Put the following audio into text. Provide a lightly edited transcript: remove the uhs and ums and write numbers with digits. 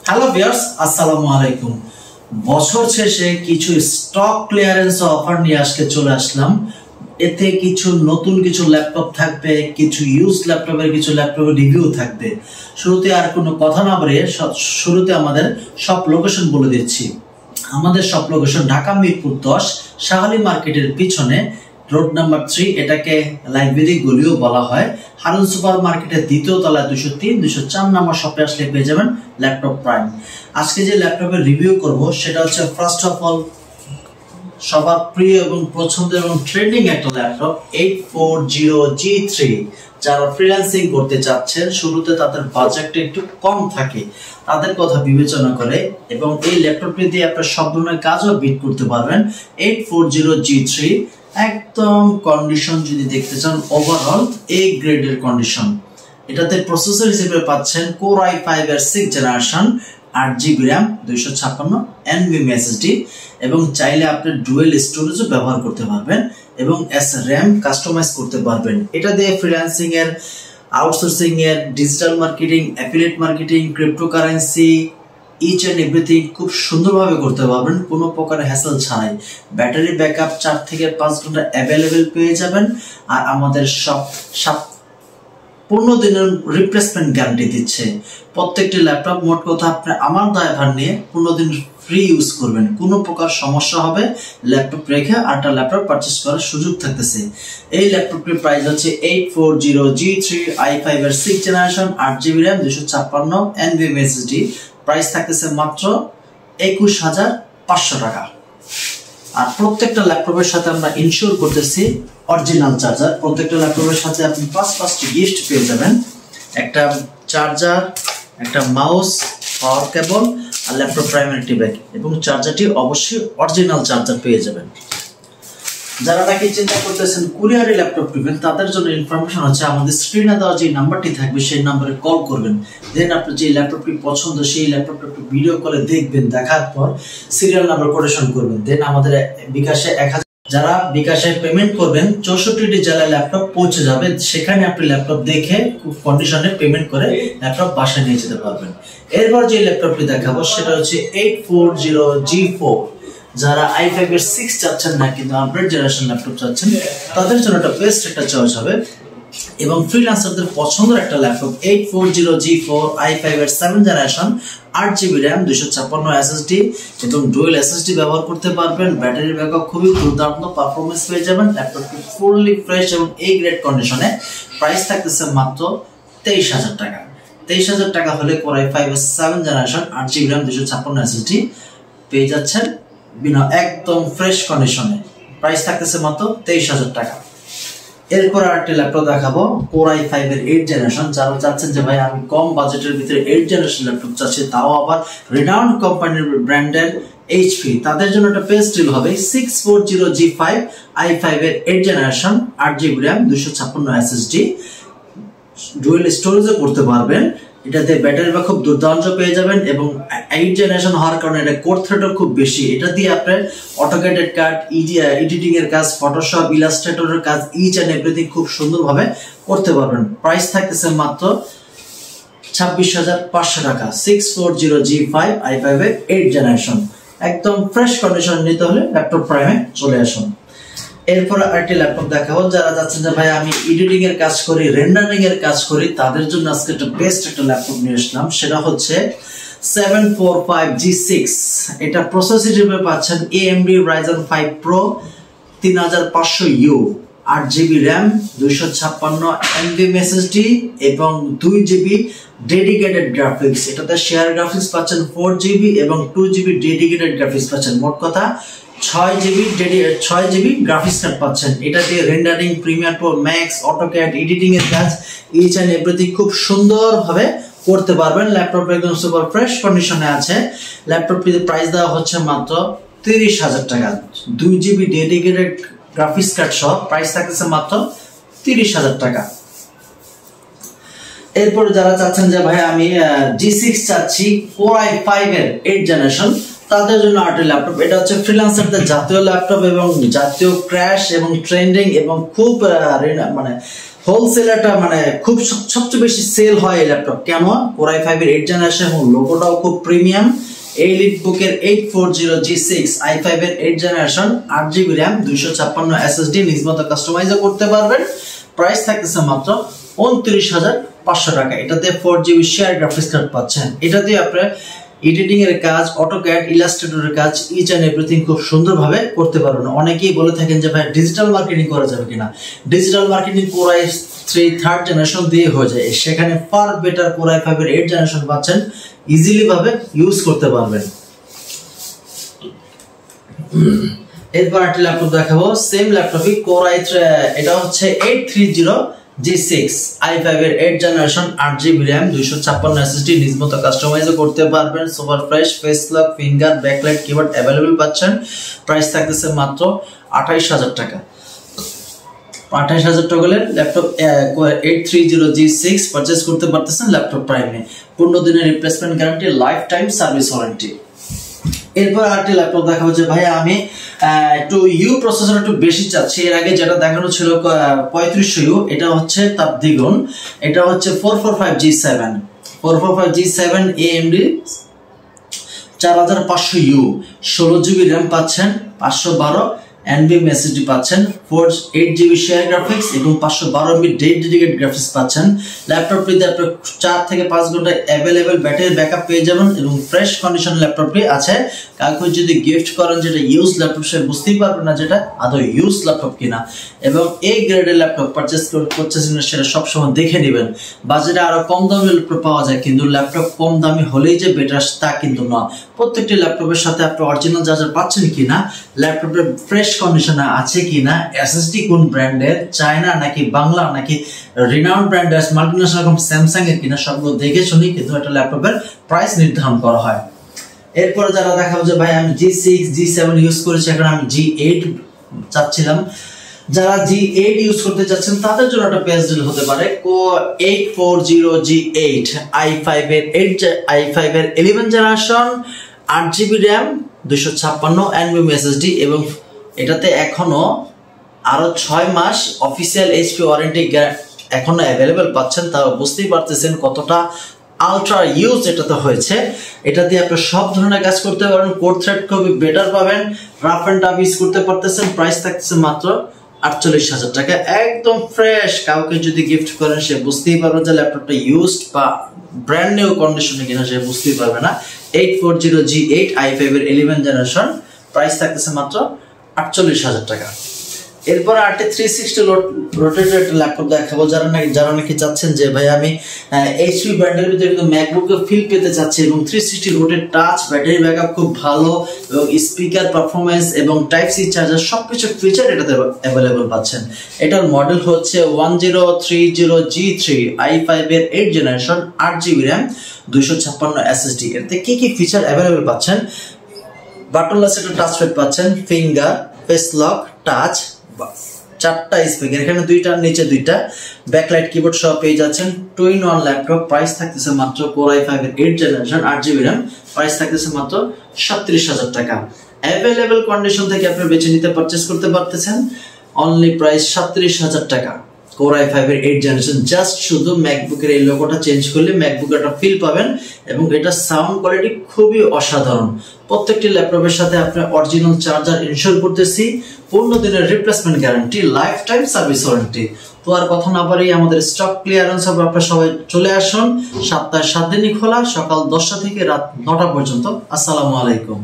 Hello viewers, আসসালামু আলাইকুম। বছর শেষে কিছু স্টক ক্লিয়ারেন্স অফার নিয়ে চলে আসলাম। এতে কিছু নতুন কিছু ল্যাপটপ থাকবে, কিছু ইউজ ল্যাপটপের রিভিউ থাকবে। শুরুতে আর কোনো কথা না বলে শুরুতে আমাদের শপ লোকেশন বলে দিচ্ছি। আমাদের শপ লোকেশন ঢাকা মিরপুর 10 শাহালি মার্কেটের পিছনে, রোড নাম্বার 3। এটাকে লাইব্রেরি গলিও বলা হয়। হারুন সুপার মার্কেটের দ্বিতীয় তলায় 203-204 নম্বর শপে আসলে পেয়ে যাবেন ল্যাপটপ প্রাইম। আজকে যে ল্যাপটপের রিভিউ করব সেটা হচ্ছে ফার্স্ট অফ অল সবার প্রিয় এবং পছন্দের এবং ট্রেন্ডিং একটা ল্যাপটপ 840G3। যারা ফ্রিল্যান্সিং করতে চাচ্ছেন, শুরুতে তাদের বাজেটটা একটু কম থাকে, তাদের কথা বিবেচনা করে এবং এই ল্যাপটপটি দিয়ে আপনার সব ধরনের কাজও বিট করতে পারবেন। 840G3 একদম কন্ডিশন যদি দেখতে চান, ওভারঅল এ গ্রেডের কন্ডিশন। এটাতে প্রসেসর হিসেবে পাচ্ছেন Core i5 এর 6th generation, 8GB RAM, 256 NVMe SSD এবং চাইলে আপনি ডুয়েল স্টোরেজও ব্যবহার করতে পারবেন এবং RAM কাস্টমাইজ করতে পারবেন। এটা দিয়ে ফ্রিল্যান্সিং এর, আউটসোর্সিং এর, digital marketing, affiliate marketing, cryptocurrency, each and everything খুব সুন্দরভাবে করতে পারবেন, কোনো প্রকার হ্যাসেল ছাড়াই। ব্যাটারি ব্যাকআপ 4 থেকে 5 ঘন্টা অ্যাভেলেবেল পেয়ে যাবেন। আর আমাদের সব 15 দিনের রিপ্লেসমেন্ট গ্যারান্টি দিচ্ছে। প্রত্যেকটি ল্যাপটপ মোট কথা আপনি আমার দায়ভার নিয়ে 15 দিন ফ্রি ইউজ করবেন। কোনো প্রকার সমস্যা হবে ল্যাপটপ রেখে আরেকটা ল্যাপটপ পারচেজ করার সুযোগ থাকতেছে। এই ল্যাপটপটির প্রাইস হচ্ছে 840G3 i5 এর 6th generation, 8GB RAM, 256 NVMe SSD। Price থাকতেছে মাত্র 21,500 টাকা। আর প্রত্যেকটা ল্যাপটপের সাথে আমরা ইনশিওর করতেছি অরিজিনাল চার্জার। প্রত্যেকটা ল্যাপটপের সাথে আপনি 5টি গিফট পেয়ে যাবেন, একটা চার্জার, একটা মাউস, পাওয়ার কেবল আর ল্যাপটপ প্রাইমারি ব্যাগ, এবং চার্জারটি অবশ্যই অরিজিনাল চার্জার পেয়ে যাবেন। যারা নাকি চিন্তা করতেছেন কুরিয়ারে ল্যাপটপ নেবেন, তাদের জন্য ইনফরমেশন হচ্ছে আমাদের স্ক্রিনে দেওয়া যে নাম্বারটি থাকবে সেই নাম্বারে কল করবেন। দেন আপনার যে ল্যাপটপটি পছন্দ সেই ল্যাপটপটা একটু ভিডিও কলে দেখবেন, দেখার পর সিরিয়াল নাম্বার কোটেশন করবেন। দেন আমাদের বিকাশে 1000, যারা বিকাশে পেমেন্ট করবেন 64টি জেলায় ল্যাপটপ পৌঁছে যাবে। সেখানে আপনি ল্যাপটপ দেখে খুব কন্ডিশনে পেমেন্ট করে ল্যাপটপ বাসায় নিয়ে যেতে পারবেন। এরপর যে ল্যাপটপটি দেখাবো সেটা হচ্ছে 840G4। যারা i5 এর 6 চাচ্ছেন না কিন্তু আপডেট জেনারেশন ল্যাপটপ চাচ্ছেন, তাদের জন্য একটা বেস্ট একটা চয়েস হবে এবং ফ্রিল্যান্সারদের পছন্দের একটা ল্যাপটপ 840G4 i5 এর 7th generation, 8GB RAM, 256 SSD এবং ডুয়েল SSD ব্যবহার করতে পারবেন। ব্যাটারি ব্যাকআপ খুবই দুর্দান্ত পারফরমেন্স পেয়ে যাবেন। ল্যাপটপটি ফুললি ফ্রেশ এবং এ গ্রেড কন্ডিশনে। প্রাইস থাকতেছে মাত্র 23,000 টাকা। 23,000 টাকা হলে Core i5 এর 7th generation, 8GB RAM, 256 SSD পেয়ে যাচ্ছেন বিনা একদম ফ্রেশ কন্ডিশনে। প্রাইস থাকতেছে মাত্র 23,000 টাকা। এরপর আরেকটি ল্যাপটপ দেখাবো Core i5 এর 8th জেনারেশন। যারা চাচ্ছেন যে ভাই আমি কম বাজেটের ভিতরে 8th জেনারেশন ল্যাপটপ চাচ্ছি, তাও আবার রিনাউন্ড কোম্পানির ব্র্যান্ডের HP, তাদের জন্য একটা বেস্ট ডিল হবে 640G5 i5 এর 8th জেনারেশন, 8GB RAM, 256 SSD ডুয়েল স্টোরেজও করতে পারবেন। এটাতে ব্যাটারি ব্যাকআপ খুব দুর্দান্ত পেয়ে যাবেন এবং 8th জেনারেশন হওয়ার কারণে এটা কোর থ্রেডও খুব বেশি। এটা দিয়ে আপনার অটোক্যাড কাট, এডিটিং এর কাজ, ফটোশপ, ইলাস্ট্রেটরের কাজ, ইচ এন্ড এভরিথিং খুব সুন্দরভাবে করতে পারবেন। প্রাইস থাকতেছে মাত্র 26,500 টাকা। 640G5 i5 এর 8th জেনারেশন একদম ফ্রেশ কন্ডিশন নিতে হলে ল্যাপটপ প্রাইমে চলে আসুন। এরপর আরেকটি ল্যাপটপ দেখাবো যারা যাচ্ছেন যে ভাই আমি এডিটিং এর কাজ করি, রেন্ডারিং এর কাজ করি, তাদের জন্য আজকে একটা বেস্ট একটা ল্যাপটপ নিয়ে আসলাম। সেটা হচ্ছে 745G6। এটা প্রসেসর হিসেবে পাচ্ছেন AMD Ryzen 5 Pro 3500U, 8GB RAM, 256 NVMe SSD এবং 2GB ডেডিকেটেড গ্রাফিক্স। এটাতে শেয়ার গ্রাফিক্স পাচ্ছেন 4GB এবং 2GB ডেডিকেটেড গ্রাফিক্স পাচ্ছেন। মোট কথা 6GB গ্রাফিক্স কার্ড পাচ্ছেন। এটা দিয়ে rendering, Premiere Pro max, AutoCAD, editing এর কাজ, ইচ এন্ড এভরিথিং খুব সুন্দরভাবে করতে পারবেন। ল্যাপটপ একদম সুপার ফ্রেশ কন্ডিশনে আছে। ল্যাপটপটির প্রাইস দেওয়া হচ্ছে মাত্র 30,000 টাকা। 2GB ডেডিকেটেড গ্রাফিক্স কার্ড সহ প্রাইস থাকতেছে মাত্র 30,000 টাকা। এরপর যারা চাচ্ছেন যে ভাই আমি G6 চাচ্ছি Core i5 এর 8th জেনারেশন, তাদের জন্য আরেকটি ল্যাপটপ। এটা হচ্ছে ফ্রিল্যান্সারদের জাতীয় ল্যাপটপ এবং জাতীয় ক্র্যাশ এবং ট্রেন্ডিং এবং খুব মানে হোলসেলারটা মানে খুব সবচেয়ে বেশি সেল হয় এই ল্যাপটপ। কেন? Core i5 এর 8th জেনারেশন এবং লোগোটাও খুব প্রিমিয়াম। EliteBook এর 840G6 i5 এর 8th জেনারেশন 8GB RAM 256 SSD নিজ মতো কাস্টমাইজ করতে পারবেন। প্রাইস থাকতেছে মাত্র 29,500 টাকা। এটাতে 4GB শেয়ার গ্রাফিক্স কার্ড পাচ্ছেন। এটাতে আপনারা এডিটিং এর কাজ, অটোক্যাড, ইলাস্ট্রেটরের কাজ, ইচ এন্ড এভরিথিং খুব সুন্দরভাবে করতে পারবেন। অনেকেই বলে থাকেন যে ভাই ডিজিটাল মার্কেটিং করা যাবে কিনা। Digital marketing Core i3 3rd generation দিয়ে হয়ে যায়, সেখানে ফার বেটার Core i5 এর 8th জেনারেশন পাচ্ছেন, ইজিলি ভাবে ইউজ করতে পারবেন। এরপর একটা ল্যাপটপ দেখাবো, সেম ল্যাপটপই Core i3, এটা হচ্ছে 830G6 i5 এর 8th জেনারেশন 8GB RAM 256 SSD নিজ মতো কাস্টমাইজ করতে পারবেন। Super fresh face lock, finger, backlight, keyboard available পাচ্ছেন। প্রাইস থাকতেছে মাত্র 28,000 টাকা। 28,000 টাকা হলে ল্যাপটপ 830G6 পারচেজ করতে পারতেছেন ল্যাপটপ প্রাইমে। 15 দিনের replacement guarantee, life time service warranty. এরপর আরেকটি ল্যাপটপ দেখাবো যে ভাই আমি একটু ইউ প্রসেসর একটু বেশি চাচ্ছি। এর আগে যেটা দেখানো ছিল 3500U, এটা হচ্ছে তার দ্বিগুণ। এটা হচ্ছে 445G7 AMD 4500U 16GB RAM পাচ্ছেন, 512 NVMe SSD পাচ্ছেন, 8GB শেয়ার গ্রাফিক্স এবং 512 MB ডেডিকেটেড গ্রাফিক্স পাচ্ছেন। ল্যাপটপটিতে আপনার 4 থেকে 5 ঘন্টা अवेलेबल ব্যাটারি ব্যাকআপ পেয়ে যাবেন এবং ফ্রেশ কন্ডিশন ল্যাপটপটি আছে। কাউকে যদি গিফট করেন যেটা ইউজ ল্যাপটপ, সে বুঝতেই পারবে না যেটা আদৌ ইউজ ল্যাপটপ কিনা। এবং এই গ্রেডের ল্যাপটপ পারচেজ সেটা সবসময় দেখে নেবেন। বাজারে আরো কম দামে ল্যাপটপ পাওয়া যায়, কিন্তু ল্যাপটপ কম দামি হলেই যে বেটার তা কিন্তু না। প্রত্যেকটি ল্যাপটপের সাথে আপনি অরিজিনাল চার্জার পাচ্ছেন কিনা, ল্যাপটপের ফ্রেশ কন্ডিশনে আছে কিনা, এসএসডি কোন ব্র্যান্ডের, চায়না নাকি বাংলা নাকি রিনাউন্ড ব্র্যান্ডের মাল্টিনেশনাল রকম স্যামসাং এর কিনা, সবগুলো দেখে শুনি কিন্তু একটা ল্যাপটপের প্রাইস নির্ধারণ করা হয়। এরপরে যারা দেখাবো যে ভাই আমি G6 G7 ইউজ করেছি, এখন আমি G8 চাচ্ছিলাম। যারা G8 ইউজ করতে যাচ্ছেন তাদের জন্য একটা পেজ ডিল হতে পারে। 840G8 i5 এর 11 generation 8GB RAM 256 NVMe SSD এবং এটাতে এখনো আরো 6 মাস অফিসিয়াল HP ওয়ারেন্টি এখনো अवेलेबल পাচ্ছেন। তাও বুঝতেই পারতেছেন কতটা আলট্রা ইউজ এটাতে হয়েছে। এটা দিয়ে আপনি সব ধরনের কাজ করতে পারবেন। কোর থ্রেড খুবই বেটার পাবেন, রাফ এন্ড টাফ ইউজ করতে পারতেছেন। প্রাইস থাকছে মাত্র 48,000 টাকা, একদম ফ্রেশ। কাউকে যদি গিফট করেন সে বুঝতেই পারবে যে ল্যাপটপটা ইউজড বা ব্র্যান্ড নিউ কন্ডিশনে কিনা, সে বুঝতেই পারবে না। 840G8 i5 এর 11 জেনারেশন, প্রাইস থাকতেছে মাত্র 48,000 টাকা। এরপর আরটি 360 রোটেটেড ল্যাপটপ দেখাবো। যারা নাকি চাচ্ছেন যে ভাই আমি এইচপি ব্র্যান্ডের ভিতরে কিন্তু ম্যাকবুক ফিল পেতে চাচ্ছি এবং 360 রোটেট টাচ, ব্যাটারি ব্যাকআপ খুব ভালো এবং স্পিকার পারফরম্যান্স এবং টাইপ সি চার্জার সবকিছু ফিচার এটাতে अवेलेबल পাচ্ছেন। এটার মডেল হচ্ছে 1030G3 i5 এর 8th জেনারেশন 8GB RAM 256 SSD। এতে কি কি ফিচার अवेलेबल পাচ্ছেন? বাটনলেস একটা টাচপ্যাড পাচ্ছেন, ফিঙ্গার, ফেস লক, টাচ, 4টা স্পিকার, এখানে 2টা নিচে 2টা, ব্যাকলাইট, কিবোর্ড সহ পেয়ে যাচ্ছেন। 2-in-1 ল্যাপটপ, প্রাইস থাকতেছে মাত্র Core i5 এর 8th জেনারেশন 8GB RAM, প্রাইস থাকতেছে মাত্র 37,000 টাকা। अवेलेबल কন্ডিশন থেকে আপনি বেছে নিতে পারচেজ করতে পারতেছেন। অনলি প্রাইস 37,000 টাকা। Core i5 এর 8th জেনারেশন, জাস্ট শুধু ম্যাকবুকের এই লোগোটা চেঞ্জ করলে ম্যাকবুকের একটা ফিল পাবেন এবং এটা সাউন্ড কোয়ালিটি খুবই অসাধারণ। প্রত্যেকটি ল্যাপটপের সাথে আপনি অরিজিনাল চার্জার ইনস্টল করতেছি, 15 দিনের replacement guarantee, life time service warranty. তো আর কথা না বাড়িয়ে আমাদের স্টক ক্লিয়ারেন্স হবে, আপনারা সবাই চলে আসুন। সপ্তাহে 7 দিনই খোলা, সকাল 10টা থেকে রাত 9টা পর্যন্ত। আসসালামু আলাইকুম।